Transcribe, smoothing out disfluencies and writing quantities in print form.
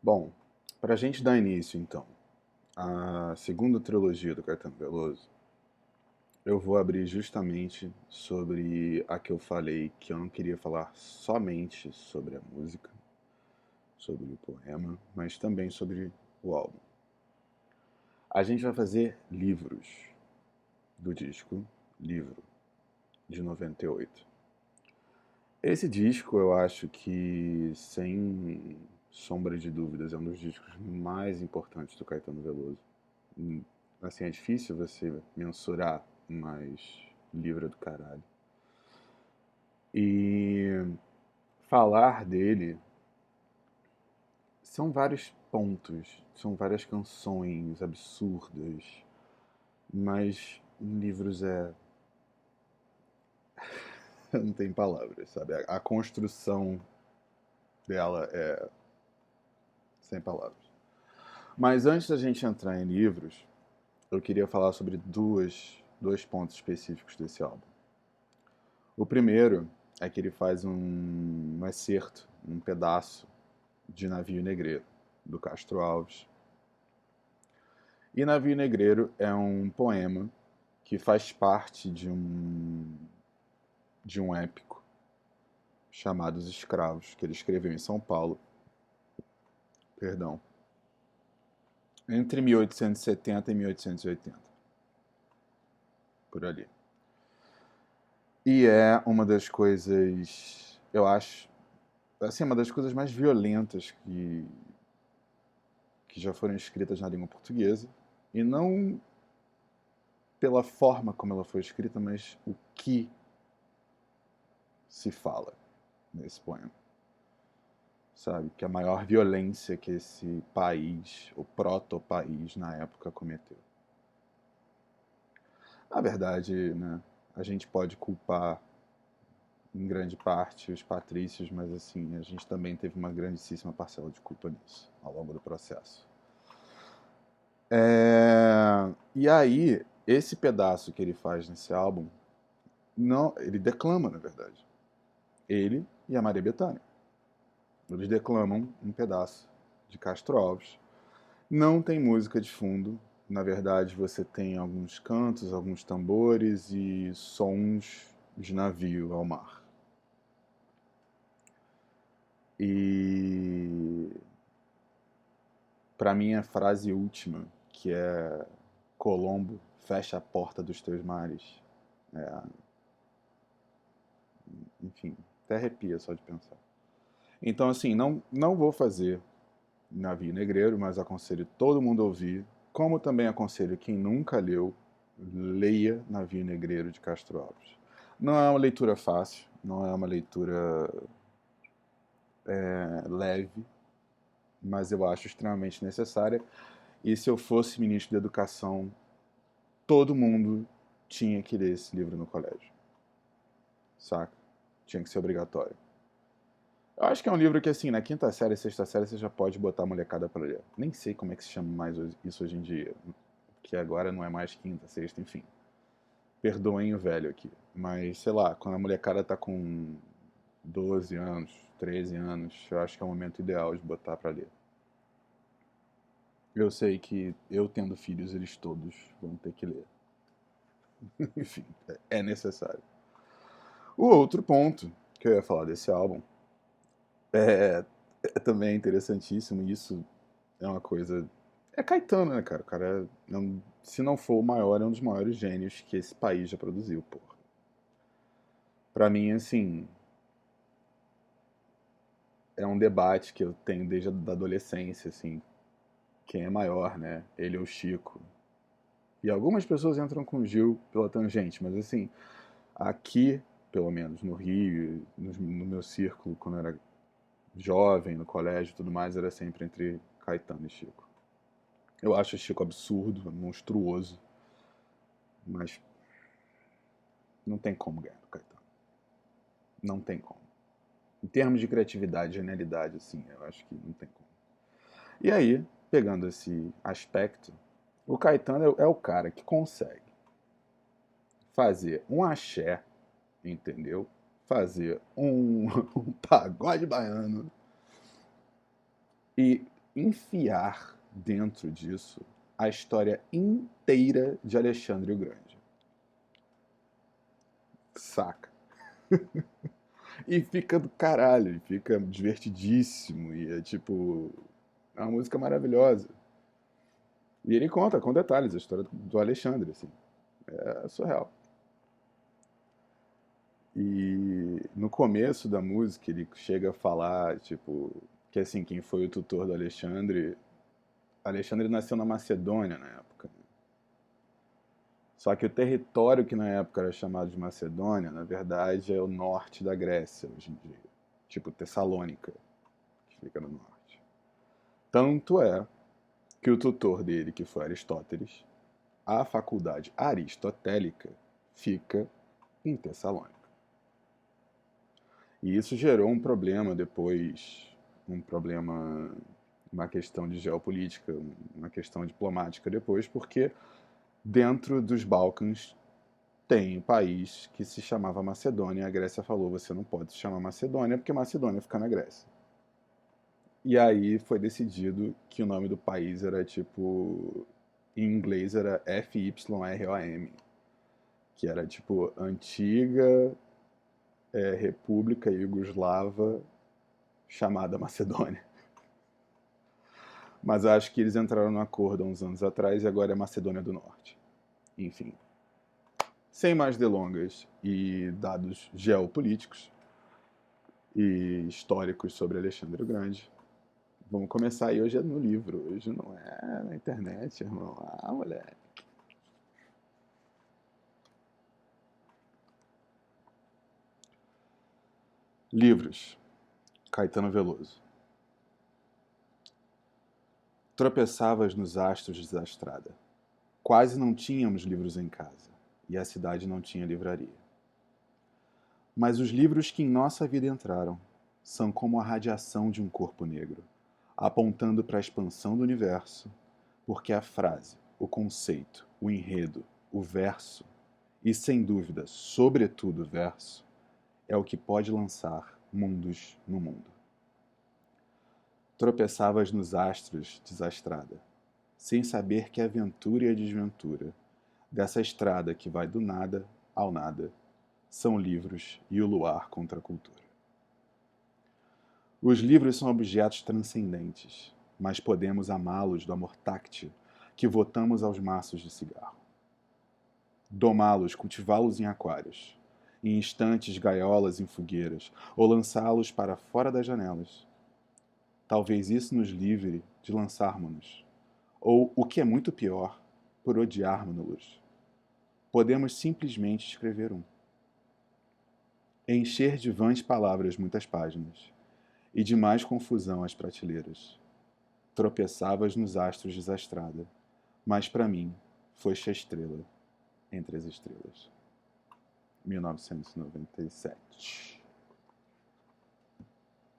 Bom, para a gente dar início, então, à segunda trilogia do Caetano Veloso, eu vou abrir justamente sobre a que eu falei que eu não queria falar somente sobre a música, sobre o poema, mas também sobre o álbum. A gente vai fazer livros do disco Livro, de 98. Esse disco eu acho que, sem sombra de dúvidas, é um dos discos mais importantes do Caetano Veloso. Assim, é difícil você mensurar, mas livro é do caralho. E falar dele são vários pontos, são várias canções absurdas, mas livros é. Não tem palavras, sabe? A construção dela é sem palavras. Mas antes da gente entrar em livros, eu queria falar sobre dois pontos específicos desse álbum. O primeiro é que ele faz um excerto, um pedaço de Navio Negreiro, do Castro Alves. E Navio Negreiro é um poema que faz parte de um épico chamado Os Escravos, que ele escreveu em São Paulo, perdão, entre 1870 e 1880, por ali. E é uma das coisas, eu acho, assim, uma das coisas mais violentas que já foram escritas na língua portuguesa, e não pela forma como ela foi escrita, mas o que se fala nesse poema. Sabe? Que a maior violência que esse país, o proto-país na época, cometeu. Na verdade, né, a gente pode culpar em grande parte os patrícios, mas assim, a gente também teve uma grandíssima parcela de culpa nisso, ao longo do processo. E aí, esse pedaço que ele faz nesse álbum, não, ele declama, na verdade. Ele e a Maria Bethânia. Eles declamam um pedaço de Castro Alves. Não tem música de fundo. Na verdade, você tem alguns cantos, alguns tambores e sons de navio ao mar. E para mim a frase última, que é Colombo, fecha a porta dos teus mares. É, enfim, até arrepia só de pensar. Então, assim, não vou fazer Navio Negreiro, mas aconselho todo mundo a ouvir. Como também aconselho quem nunca leu, leia Navio Negreiro de Castro Alves. Não é uma leitura fácil, não é uma leitura leve, mas eu acho extremamente necessária. E se eu fosse ministro da Educação, todo mundo tinha que ler esse livro no colégio. Saca? Tinha que ser obrigatório. Eu acho que é um livro que, assim, na quinta série, sexta série, você já pode botar a molecada pra ler. Nem sei como é que se chama mais isso hoje em dia. Que agora não é mais quinta, sexta, enfim. Perdoem o velho aqui. Mas, sei lá, quando a molecada tá com 12 anos, 13 anos, eu acho que é o momento ideal de botar pra ler. Eu sei que eu tendo filhos, eles todos vão ter que ler. Enfim, é necessário. O outro ponto que eu ia falar desse álbum é, é também interessantíssimo, e isso é uma coisa. É Caetano, né, cara? O cara, se não for o maior, é um dos maiores gênios que esse país já produziu, porra. Pra mim, assim, é um debate que eu tenho desde a adolescência, assim, quem é maior, né? Ele ou o Chico. E algumas pessoas entram com o Gil pela tangente, mas assim, aqui, pelo menos no Rio, no meu círculo, quando eu era jovem, no colégio e tudo mais, era sempre entre Caetano e Chico. Eu acho o Chico absurdo, monstruoso, mas não tem como ganhar do Caetano. Não tem como. Em termos de criatividade, genialidade, assim, eu acho que não tem como. E aí, pegando esse aspecto, o Caetano é o cara que consegue fazer um axé, entendeu? Fazer um pagode baiano e enfiar dentro disso a história inteira de Alexandre o Grande. Saca? E fica do caralho, fica divertidíssimo, e é tipo, é uma música maravilhosa. E ele conta com detalhes a história do Alexandre, assim, é surreal. E no começo da música ele chega a falar, tipo, que assim, quem foi o tutor do Alexandre. Alexandre nasceu na Macedônia na época. Só que o território que na época era chamado de Macedônia, na verdade, é o norte da Grécia hoje em dia. Tipo Tessalônica, que fica no norte. Tanto é que o tutor dele, que foi Aristóteles, a faculdade aristotélica fica em Tessalônica. E isso gerou um problema depois, uma questão de geopolítica, uma questão diplomática depois, porque dentro dos Balcãs tem um país que se chamava Macedônia, e a Grécia falou, você não pode se chamar Macedônia, porque Macedônia fica na Grécia. E aí foi decidido que o nome do país era tipo, em inglês era FYROM, que era tipo Antiga República Iugoslava chamada Macedônia. Mas acho que eles entraram no acordo há uns anos atrás e agora é Macedônia do Norte. Enfim. Sem mais delongas e dados geopolíticos e históricos sobre Alexandre o Grande, vamos começar aí. Hoje é no livro, hoje não é na internet, irmão. Ah, moleque. Livros. Caetano Veloso. Tropeçavas nos astros desastrada. Quase não tínhamos livros em casa, e a cidade não tinha livraria. Mas os livros que em nossa vida entraram são como a radiação de um corpo negro, apontando para a expansão do universo, porque a frase, o conceito, o enredo, o verso, e sem dúvida, sobretudo o verso, é o que pode lançar mundos no mundo. Tropeçavas nos astros, desastrada, sem saber que aventura e a desventura dessa estrada que vai do nada ao nada são livros e o luar contra a cultura. Os livros são objetos transcendentes, mas podemos amá-los do amor táctil que votamos aos maços de cigarro. Domá-los, cultivá-los em aquários, em instantes gaiolas em fogueiras, ou lançá-los para fora das janelas. Talvez isso nos livre de lançarmos-nos, ou, o que é muito pior, por odiarmos-los. Podemos simplesmente escrever um. Encher de vãs palavras muitas páginas, e de mais confusão as prateleiras. Tropeçavas nos astros desastrada, mas para mim foste a estrela entre as estrelas. 1997.